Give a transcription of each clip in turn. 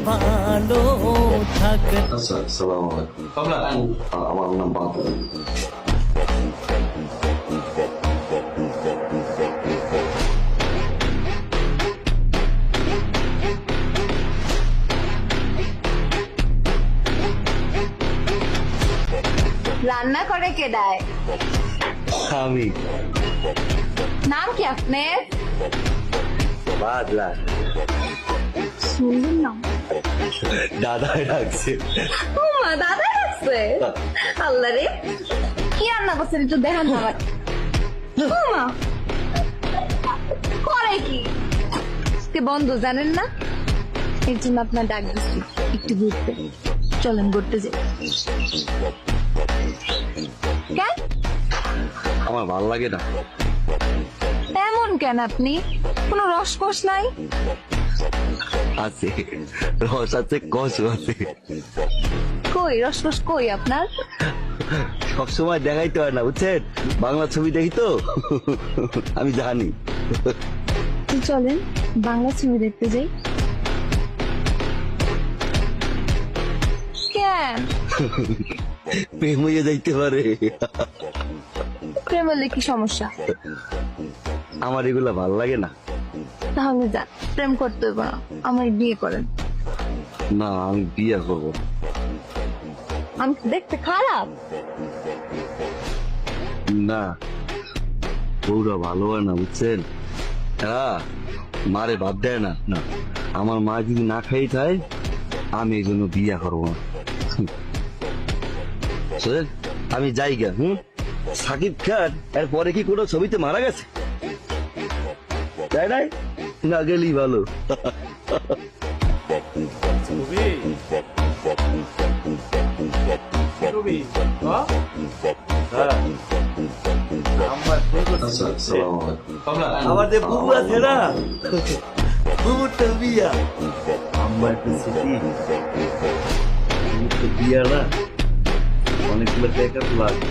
ভালো থাকে। আসসালামু আলাইকুম। আমার নাম বাদল। রান্না করে কে দেয়? আমি নাম কি আপনার? বাদলা। সুন্দর নাম। দাদা ডাকছে। মা দাদা আছে। আল্লাহ রে, কি রান্না করছেন একটু দেখান না আমার। মা করে কি? আজকে বন্ধ জানেন না, এর জন্য আপনার ডাক দিচ্ছি একটু ঘুরতে। চলেন ঘুরতে যাই। কেন? আমার ভাল লাগে না। এমন কেন আপনি? কোনো রসকস নাই? আছে, রস আছে, কষ আছে। কই রসকস কই আপনার? সবসময় দেখাইতে হয় না, বুঝছেন? বাংলা ছবি দেখি তো, আমি জানি। চলেন বাংলা ছবি দেখতে যাই। কেন? প্রেম হয়ে যাইতে পারে। প্রেম হলে কি সমস্যা? আমার এগুলা ভাল লাগে না। তাহলে যান, প্রেম করতে হবে না, আমার বিয়ে করেন। না, আমি বিয়ে করবো। আমি কি দেখতে খারাপ? না, বউরা ভালো হয় না, বুঝছেন? হ্যাঁ, মারে বাদ দেয় না। না, আমার মা যদি না খাই খায়, আমি এই জন্য বিয়ে করবো না। শোনেন, আমি যাই গা। সাকিব খান এরপরে কি কোনো ছবিতে মারা গেছে? তাই নাই? না গেলেই ভালো। আমাদের বুবু আছে না, বুবুরটা বিয়া। আমার একটা স্মৃতি, বুবুরটা বিয়া না, অনেকগুলো টাকা লাগবে।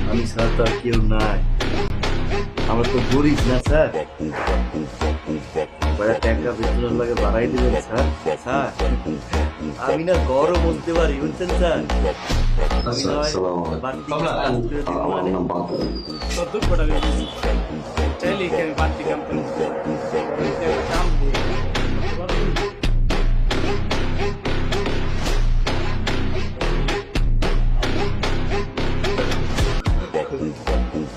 আমি ছাড়া তো আর কেউ নাই। আমরা তো গরিব না স্যার, টাকা বেতনের লাগে বাড়াই দিবেন স্যার। স্যার আমি না গরম বলতে পারি, বুঝছেন স্যার? আসসালামু আলাইকুম। আমার নাম বাদল।